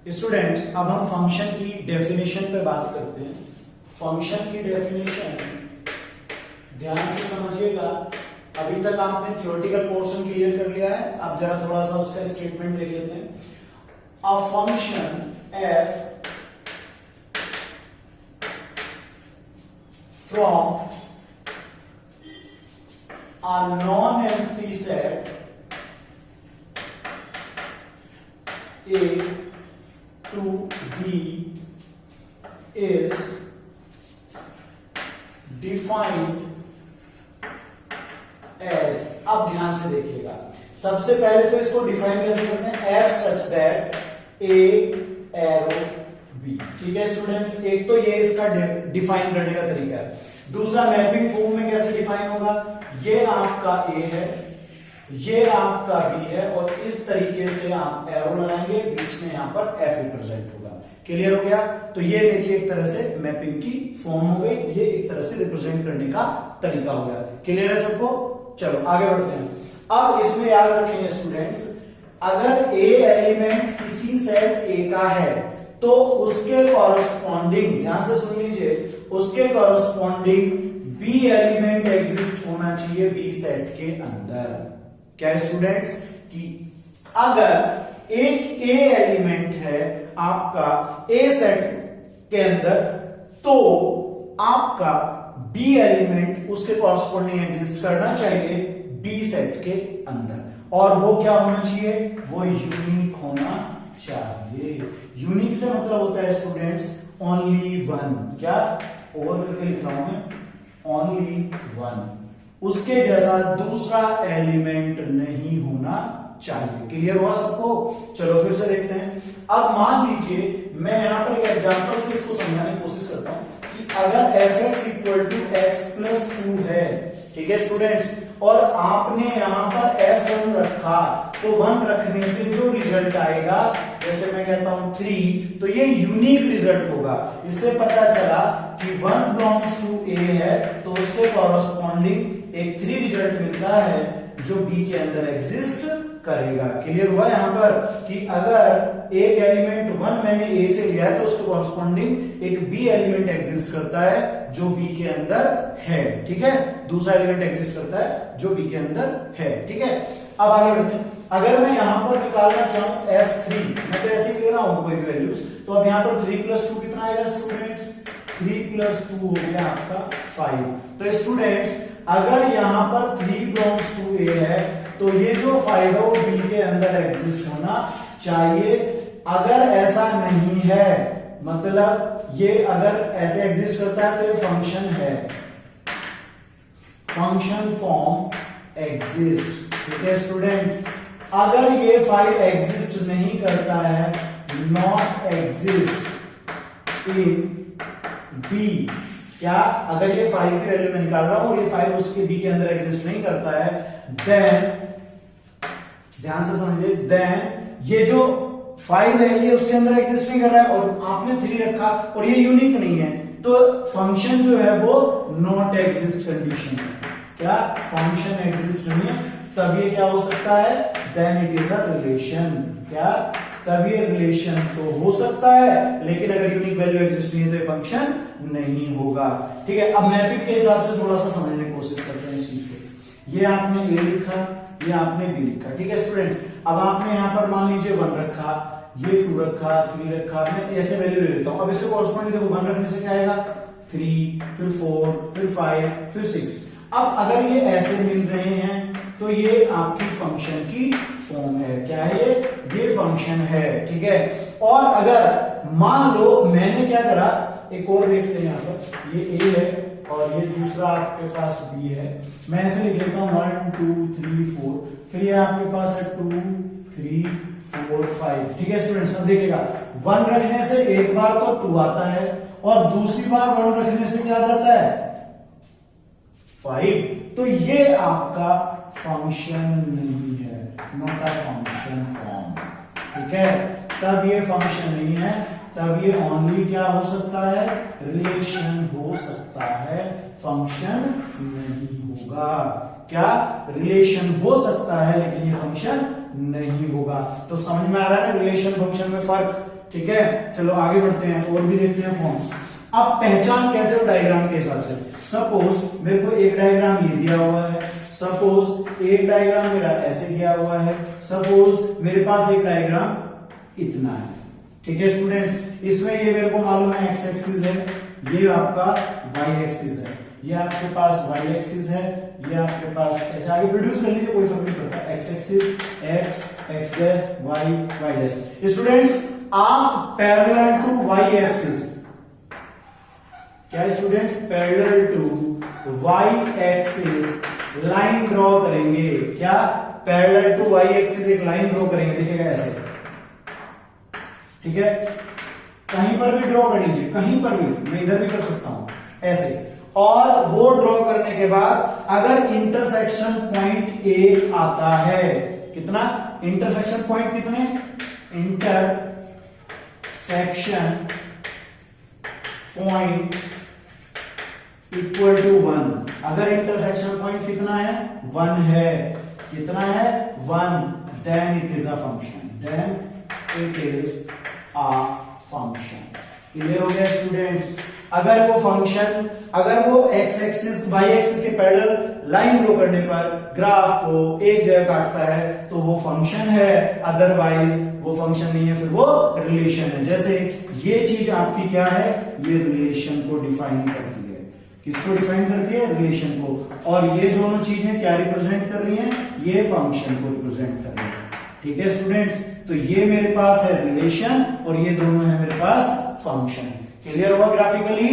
Students अब हम function की डेफिनेशन पे बात करते हैं। फंक्शन की डेफिनेशन ध्यान से समझिएगा। अभी तक आपने थ्योरेटिकल पोर्शन क्लियर कर लिया है, अब जरा थोड़ा सा उसका स्टेटमेंट देख लेते हैं। A function f from a non-empty set A to B is defined as, अब ध्यान से देखिएगा, सबसे पहले तो इसको डिफाइन कैसे करते हैं, f such that A arrow B। ठीक है स्टूडेंट्स, एक तो ये इसका डिफाइन करने का तरीका है। दूसरा मैपिंग फॉर्म में कैसे डिफाइन होगा, ये आपका A है, ये आपका B है और इस तरीके से आप एरो लगाएंगे, बीच में यहां पर F रिप्रेजेंट होगा। क्लियर हो गया? तो ये मेरी एक तरह से मैपिंग की फॉर्म हो गई, ये एक तरह से रिप्रेजेंट करने का तरीका हो गया। क्लियर है सबको? चलो आगे बढ़ते हैं। अब इसमें याद रखेंगे स्टूडेंट्स, अगर A एलिमेंट किसी सेट A का है तो उसके कॉरस्पॉन्डिंग, ध्यान से सुन लीजिए, उसके कॉरस्पॉन्डिंग B एलिमेंट एग्जिस्ट होना चाहिए B सेट के अंदर। क्या है स्टूडेंट्स कि अगर एक A एलिमेंट है आपका A सेट के अंदर तो आपका B एलिमेंट उसके कॉरस्पॉन्डिंग एग्जिस्ट करना चाहिए B सेट के अंदर। और वो क्या होना चाहिए, वो यूनिक होना चाहिए। यूनिक से मतलब होता है स्टूडेंट्स ओनली वन। क्या और करके लिख रहा हूं मैं, ओनली वन, उसके जैसा दूसरा एलिमेंट नहीं होना चाहिए। क्लियर हुआ सबको? चलो फिर से देखते हैं। अब मान लीजिए मैं यहां पर एक एग्जांपल से इसको समझाने की कोशिश करता हूं कि अगर fx equal to x plus 2 है, ठीक है स्टूडेंट्स, और आपने यहां पर f1 रखा तो 1 रखने से जो रिजल्ट आएगा, जैसे मैं कहता हूं 3, तो ये यूनिक रिजल्ट होगा। इससे पता चला कि 1 बिलोंग्स टू A है तो उसके कॉरस्पॉन्डिंग एक 3 रिजल्ट मिलता है जो B के अंदर एग्जिस्ट करेगा। क्लियर हुआ यहां पर कि अगर एक एलिमेंट 1 मैंने A से लिया है तो उसके कॉरस्पॉन्डिंग एक B एलिमेंट एग्जिस्ट करता है जो B के अंदर है। ठीक है, दूसरा एलिमेंट एग्जिस्ट करता है जो B के अंदर है। ठीक है, अब आगे बढ़ते हैं। अगर मैं यहां पर निकालना चाहूं f3, मैं तो ऐसे ही ले रहा हूं कोई वैल्यूज, तो अब यहां पर 3 प्लस 2 कितना आएगा स्टूडेंट्स, 3 प्लस 2 हो गया आपका 5। तो स्टूडेंट्स अगर यहां पर 3 बिलोंग्स टू A है तो ये जो 5 है वो B के अंदर एग्जिस्ट होना चाहिए। अगर ऐसा नहीं है, मतलब ये अगर ऐसे एग्जिस्ट करता है तो ये फंक्शन है, फंक्शन फॉर्म एग्जिस्ट। ठीक है स्टूडेंट्स, अगर ये 5 एग्जिस्ट नहीं करता है, नॉट एग्जिस्ट इन B, क्या अगर ये 5 की वैल्यू में निकाल रहा हूं और ये 5 उसके B के अंदर एग्जिस्ट नहीं करता है, देन ध्यान से समझिए, देन ये जो 5 है ये उसके अंदर एग्जिस्ट नहीं कर रहा है और आपने 3 रखा और ये यूनिक नहीं है, तो फंक्शन जो है वो नॉट एग्जिस्ट कंडीशन है। क्या फंक्शन एग्जिस्ट नहीं है, तब ये क्या हो सकता है, then it is a relation. क्या तब ये रिलेशन तो हो सकता है, लेकिन अगर यूनिक वैल्यू एग्जिस्ट नहीं है तो ये फंक्शन नहीं होगा। ठीक है, अब मैपिंग के हिसाब से थोड़ा सा समझने की कोशिश करते हैं इस चीज को। ये आपने A लिखा, ये आपने B लिखा। ठीक है स्टूडेंट्स, अब आपने यहां पर मान लीजिए 1 रखा, ये 2 रखा, 3 रखा, मैं ऐसे वैल्यू ले लेता हूं। अब इसके कॉरस्पॉन्डिंग देखो, 1 रखने से क्या आएगा, 3, फिर 4, फिर 5, फिर 6। अब अगर ये ऐसे मिल रहे हैं तो ये आपकी फंक्शन की फॉर्म है। क्या है ये फंक्शन है। ठीक है, और अगर मान लो मैंने क्या करा, एक और देखते हैं, यहां पर ये A है और ये दूसरा आपके पास B है, मैं ऐसे लिख लेता हूं 1 2 3 4, फिर ये आपके पास है 2 3 4 5। ठीक है स्टूडेंट्स, अब देखिएगा 1 रखने से एक बार तो 2 आता है और दूसरी बार 1 रखने से क्या आता है, 5। तो ये आपका फंक्शन नहीं है, नॉट अ फंक्शन फॉर्म। ठीक है, तब ये फंक्शन नहीं है, तब ये ओनली क्या हो सकता है, रिलेशन हो सकता है, फंक्शन नहीं होगा। क्या रिलेशन हो सकता है लेकिन ये फंक्शन नहीं होगा। तो समझ में आ रहा है ना रिलेशन फंक्शन में फर्क। ठीक है, चलो आगे बढ़ते हैं और भी देखते हैं फॉर्म्स। अब पहचान कैसे हो डायग्राम के हिसाब से। सपोज मेरे को एक डायग्राम ये दिया हुआ है, सपोज एक डायग्राम मेरा ऐसे दिया हुआ है, सपोज मेरे पास एक डायग्राम इतना है। ठीक है स्टूडेंट्स, इसमें ये मेरे को मालूम है एक्स एक्सिस है, ये आपका वाई एक्सिस है, ये आपके पास वाई एक्सिस है, ये आपके पास ऐसे आगे प्रोड्यूस कर लीजिए, कोई फर्क नहीं पड़ता। X axis, X, X dash, Y, Y dash. Students आप पैरेलल टू वाई एक्सिस, क्या students, parallel to Y axis line draw करेंगे। क्या, पैरेलल टू वाई एक्सिस एक लाइन ड्रॉ करेंगे, देखिएगा ऐसे। ठीक है, कहीं पर भी ड्रॉ कर लीजिए, कहीं पर भी, मैं इधर भी कर सकता हूं ऐसे। और वो ड्रॉ करने के बाद अगर इंटरसेक्शन पॉइंट एक आता है, कितना इंटरसेक्शन पॉइंट, कितने इंटरसेक्शन पॉइंट इक्वल टू 1, अगर इंटरसेक्शन पॉइंट कितना है 1 है, कितना है 1, then it is a function, then it is a function. Clear हो गया स्टूडेंट्स। अगर वो फंक्शन, अगर वो एक्स एक्सिस वाई एक्सिस के पैरेलल लाइन ड्रॉ करने पर ग्राफ को एक जगह काटता है तो वो फंक्शन है, अदरवाइज वो फंक्शन नहीं है, फिर वो रिलेशन है। जैसे ये चीज आपकी क्या है, ये रिलेशन को डिफाइन करती है। किसको डिफाइन करती है, रिलेशन को। और ये दोनों चीजें क्या रिप्रेजेंट कर रही हैं, ये फंक्शन को रिप्रेजेंट कर रही है। ठीक है स्टूडेंट्स, तो ये मेरे पास है रिलेशन और ये दोनों है मेरे पास फंक्शन। क्लियर हुआ ग्राफिकली।